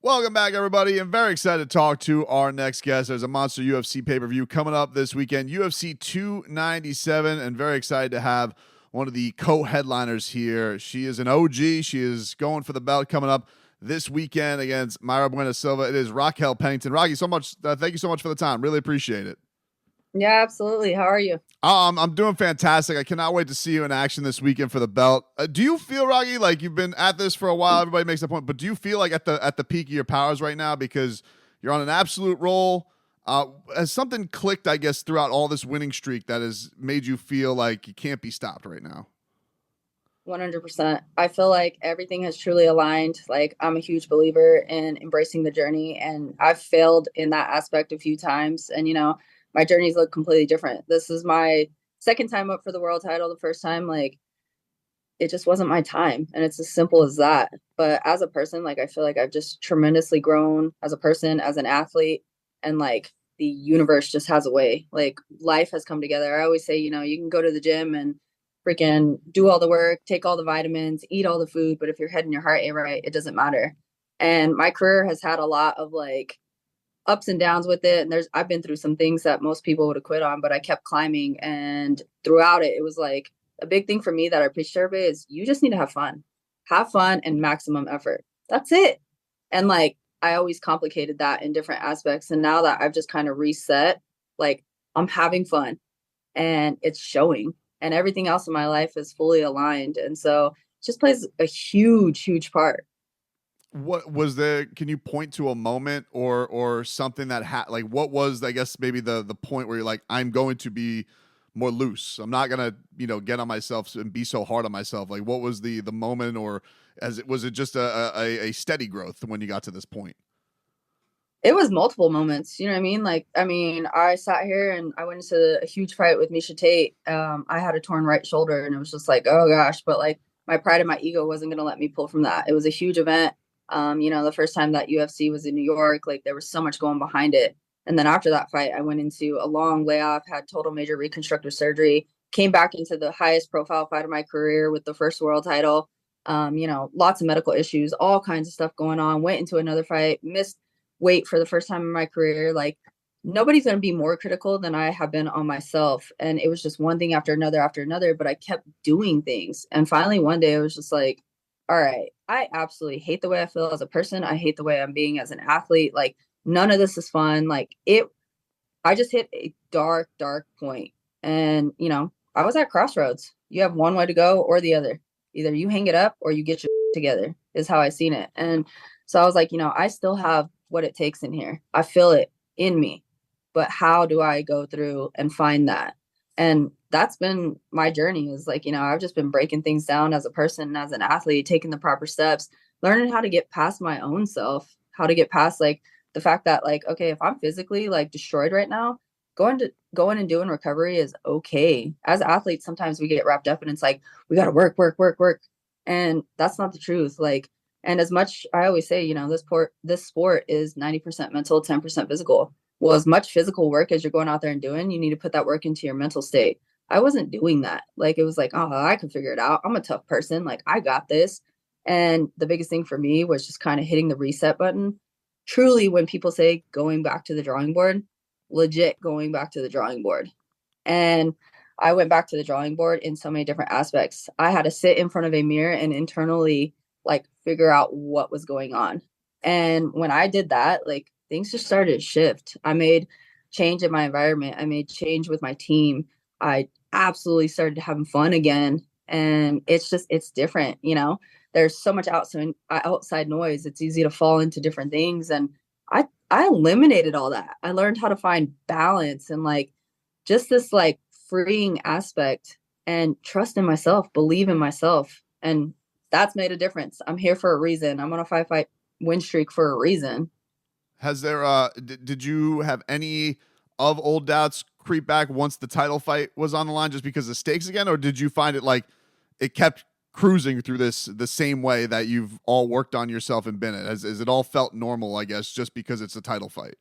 Welcome back, everybody. I'm very excited to talk to our next guest. There's a monster UFC pay-per-view coming up this weekend, UFC 297, and very excited to have one of the co-headliners here. She is an OG. She is going for the belt coming up this weekend against Mayra Bueno Silva. It is Raquel Pennington. Rocky, thank you so much for the time. Really appreciate it. Yeah, absolutely. How are you? I'm doing fantastic. I cannot wait to see you in action this weekend for the belt. Do you feel, Rocky, like you've been at this for a while? Everybody makes that point, but do you feel like at the peak of your powers right now because you're on an absolute roll? Has something clicked, I guess, throughout all this winning streak that has made you feel like you can't be stopped right now? 100%. I feel like everything has truly aligned. Like, I'm a huge believer in embracing the journey, and I've failed in that aspect a few times. And, my journeys look completely different. This is my second time up for the world title. The first time, like, it just wasn't my time. And it's as simple as that. But as a person, like, I feel like I've just tremendously grown as a person, as an athlete. And, like, the universe just has a way. Like, life has come together. I always say, you can go to the gym and freaking do all the work, take all the vitamins, eat all the food. But if your head and your heart ain't right, it doesn't matter. And my career has had a lot of like ups and downs with it. And I've been through some things that most people would have quit on, but I kept climbing. And throughout it, it was like a big thing for me that I preach to everybody is you just need to have fun and maximum effort. That's it. And like, I always complicated that in different aspects. And now that I've just kind of reset, like I'm having fun and it's showing, and everything else in my life is fully aligned. And so it just plays a huge, huge part. What was there? Can you point to a moment or something that like what was, I guess, maybe the point where you're like, I'm going to be more loose. I'm not gonna get on myself and be so hard on myself. Like, what was the moment, or was it just a steady growth when you got to this point? It was multiple moments, you know what I mean? Like, I mean, I sat here and I went into a huge fight with Misha Tate. I had a torn right shoulder and it was just like, oh gosh, but like my pride and my ego wasn't going to let me pull from that. It was a huge event. The first time that UFC was in New York, like there was so much going behind it. And then after that fight, I went into a long layoff, had total major reconstructive surgery, came back into the highest profile fight of my career with the first world title. Lots of medical issues, all kinds of stuff going on, went into another fight, missed weight for the first time in my career. Like nobody's going to be more critical than I have been on myself. And it was just one thing after another, but I kept doing things. And finally, one day I was just like, all right, I absolutely hate the way I feel as a person. I hate the way I'm being as an athlete. Like none of this is fun. I just hit a dark, dark point. And, I was at crossroads. You have one way to go or the other. Either you hang it up or you get your together is how I seen it. And so I was like, I still have what it takes in here. I feel it in me, but how do I go through and find that? And that's been my journey is like, I've just been breaking things down as a person, as an athlete, taking the proper steps, learning how to get past my own self, how to get past like the fact that like, okay, if I'm physically like destroyed right now, going and doing recovery is okay. As athletes, sometimes we get wrapped up and it's like, we got to work, work, work, work. And that's not the truth. Like, and as much I always say, this sport is 90% mental, 10% physical. Well, as much physical work as you're going out there and doing, you need to put that work into your mental state. I wasn't doing that. Like it was like, oh, I can figure it out. I'm a tough person. Like I got this. And the biggest thing for me was just kind of hitting the reset button. Truly, when people say going back to the drawing board, legit going back to the drawing board. And I went back to the drawing board in so many different aspects. I had to sit in front of a mirror and internally like figure out what was going on. And when I did that, like things just started to shift. I made change in my environment. I made change with my team. I absolutely started having fun again. And it's different, There's so much outside noise. It's easy to fall into different things. And I eliminated all that. I learned how to find balance and like just this like freeing aspect and trust in myself, believe in myself. And that's made a difference. I'm here for a reason. I'm on a fight win streak for a reason. Has there did you have any of old doubts creep back once the title fight was on the line just because of stakes again, or did you find it like it kept cruising through this the same way that you've all worked on yourself and been it? Has it all felt normal, I guess, just because it's a title fight?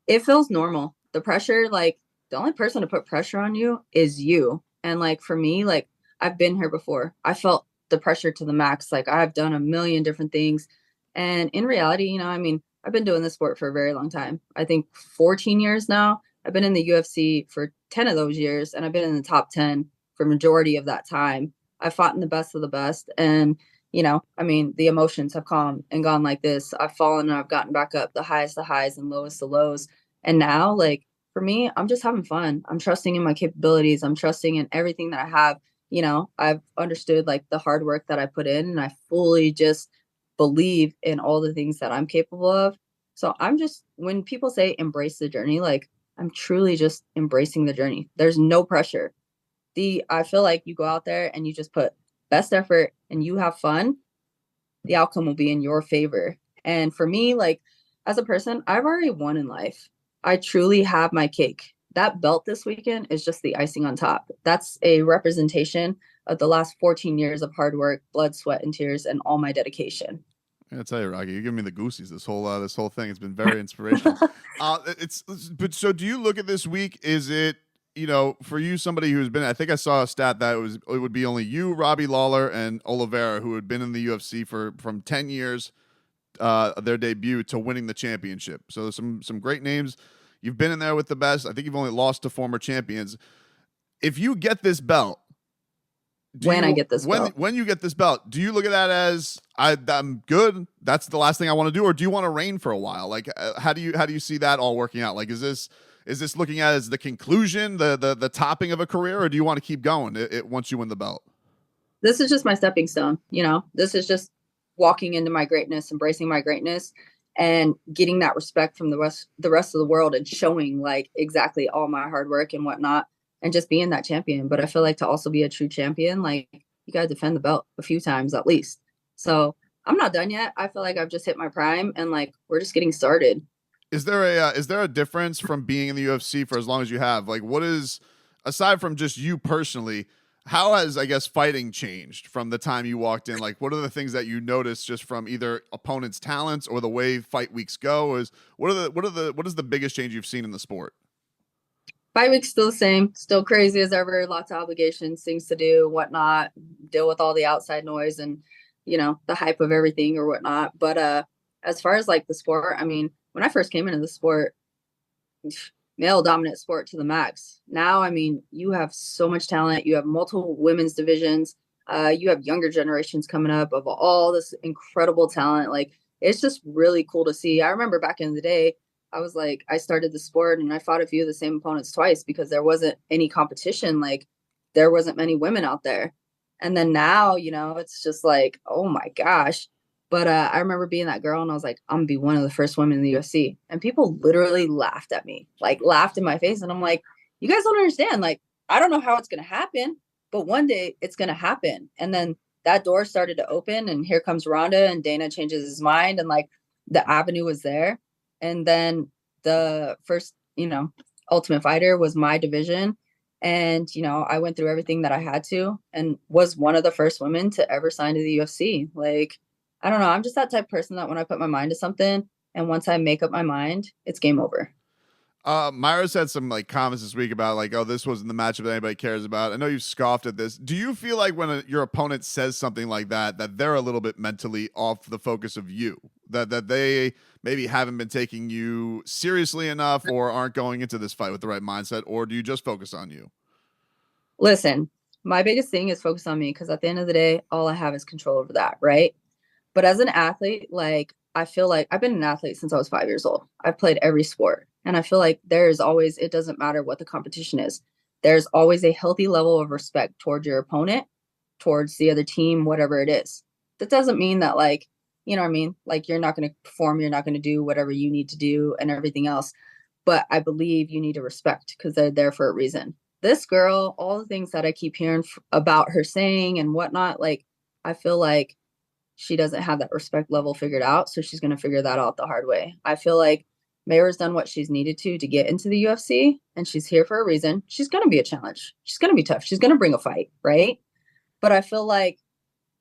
It feels normal. The pressure, like the only person to put pressure on you is you. And like for me, like I've been here before. I felt the pressure to the max. Like I've done a million different things, And in reality, I mean, I've been doing this sport for a very long time. I think 14 years now. I've been in the UFC for 10 of those years, and I've been in the top 10 for majority of that time. I fought in the best of the best. And, I mean, the emotions have come and gone like this. I've fallen and I've gotten back up, the highs and lowest the lows. And now, like, for me, I'm just having fun. I'm trusting in my capabilities. I'm trusting in everything that I have. I've understood like the hard work that I put in, and I fully just believe in all the things that I'm capable of. So I'm just, when people say embrace the journey, like I'm truly just embracing the journey. There's no pressure. I feel like you go out there and you just put best effort and you have fun, the outcome will be in your favor. And for me, like as a person, I've already won in life. I truly have my cake. That belt this weekend is just the icing on top. That's a representation of the last 14 years of hard work, blood, sweat, and tears, and all my dedication. I tell you, Rocky, you're giving me the goosies. This whole thing has been very inspirational. But so do you look at this week? Is it, for you, somebody who's been? I think I saw a stat that it would be only you, Robbie Lawler, and Oliveira who had been in the UFC from 10 years, their debut to winning the championship. So some great names. You've been in there with the best. I think you've only lost to former champions. If you get this belt, I get this belt. When you get this belt, do you look at that as I'm good? That's the last thing I want to do, or do you want to reign for a while? Like, how do you see that all working out? Like, is this looking at as the conclusion, the topping of a career, or do you want to keep going once you win the belt? This is just my stepping stone. This is just walking into my greatness, embracing my greatness, and getting that respect from the rest of the world, and showing like exactly all my hard work and whatnot, and just being that champion. But I feel like to also be a true champion, like you got to defend the belt a few times at least. So I'm not done yet. I feel like I've just hit my prime, and like we're just getting started. Is there a difference from being in the UFC for as long as you have? Like, what is, aside from just you personally, how has, I guess, fighting changed from the time you walked in? Like, what are the things that you notice just from either opponents' talents or the way fight weeks go? What is the biggest change you've seen in the sport? Fight week's still the same, still crazy as ever, lots of obligations, things to do, whatnot, deal with all the outside noise and, the hype of everything or whatnot. But as far as like the sport, I mean, when I first came into the sport, male dominant sport to the max. Now, I mean, you have so much talent. You have multiple women's divisions. You have younger generations coming up of all this incredible talent. Like, it's just really cool to see. I remember back in the day, I was like, I started the sport and I fought a few of the same opponents twice because there wasn't any competition. Like, there wasn't many women out there. And then now, it's just like, oh my gosh. But I remember being that girl and I was like, I'm gonna be one of the first women in the UFC. And people literally laughed at me, like laughed in my face. And I'm like, you guys don't understand. Like, I don't know how it's gonna happen, but one day it's gonna happen. And then that door started to open, and here comes Ronda, and Dana changes his mind, and like the avenue was there. And then the first, Ultimate Fighter was my division. And, I went through everything that I had to and was one of the first women to ever sign to the UFC. Like, I don't know. I'm just that type of person that when I put my mind to something, and once I make up my mind, it's game over. Mayra said some like comments this week about like, oh, this wasn't the matchup that anybody cares about. I know you've scoffed at this. Do you feel like when your opponent says something like that they're a little bit mentally off the focus of you, that they maybe haven't been taking you seriously enough or aren't going into this fight with the right mindset, or do you just focus on you? Listen, my biggest thing is focus on me, because at the end of the day, all I have is control over that, right? But as an athlete, like I feel like I've been an athlete since I was 5 years old. I've played every sport. And I feel like there's always, it doesn't matter what the competition is. There's always a healthy level of respect towards your opponent, towards the other team, whatever it is. That doesn't mean that like, you know what I mean? Like you're not going to perform, you're not going to do whatever you need to do and everything else. But I believe you need to respect, because they're there for a reason. This girl, all the things that I keep hearing about her saying and whatnot, like I feel like she doesn't have that respect level figured out. So she's going to figure that out the hard way. I feel like Mayra's done what she's needed to get into the UFC, and she's here for a reason. She's going to be a challenge. She's going to be tough. She's going to bring a fight, right? But I feel like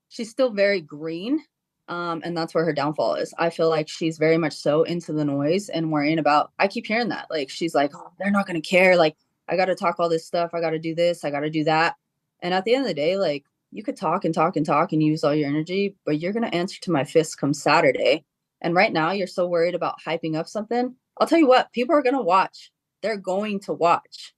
she's still very green. And that's where her downfall is. I feel like she's very much so into the noise and worrying about, I keep hearing that. Like, she's like, oh, they're not going to care. Like, I got to talk all this stuff. I got to do this. I got to do that. And at the end of the day, like, you could talk and talk and talk and use all your energy, but you're going to answer to my fist come Saturday. And right now you're so worried about hyping up something. I'll tell you what, people are going to watch. They're going to watch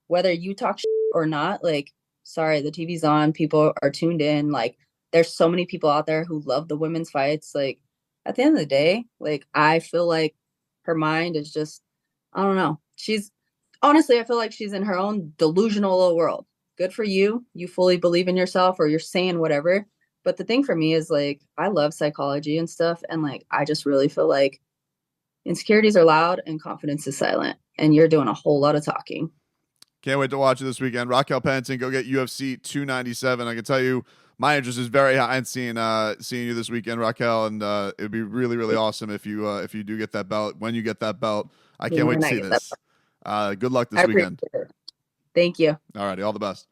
whether you talk or not. Like, sorry, the TV's on, people are tuned in. Like, there's so many people out there who love the women's fights. Like, at the end of the day, like, I feel like her mind is just, I don't know. She's honestly, I feel like she's in her own delusional little world. Good for you. You fully believe in yourself, or you're saying whatever. But the thing for me is, like, I love psychology and stuff. And like, I just really feel like insecurities are loud and confidence is silent. And you're doing a whole lot of talking. Can't wait to watch it this weekend. Raquel Pennington, go get UFC 297. I can tell you my interest is very high in seeing you this weekend, Raquel, and it'd be really, really awesome if you do get that belt. When you get that belt, I can't wait to see this. Good luck this weekend. Thank you. All righty, all the best.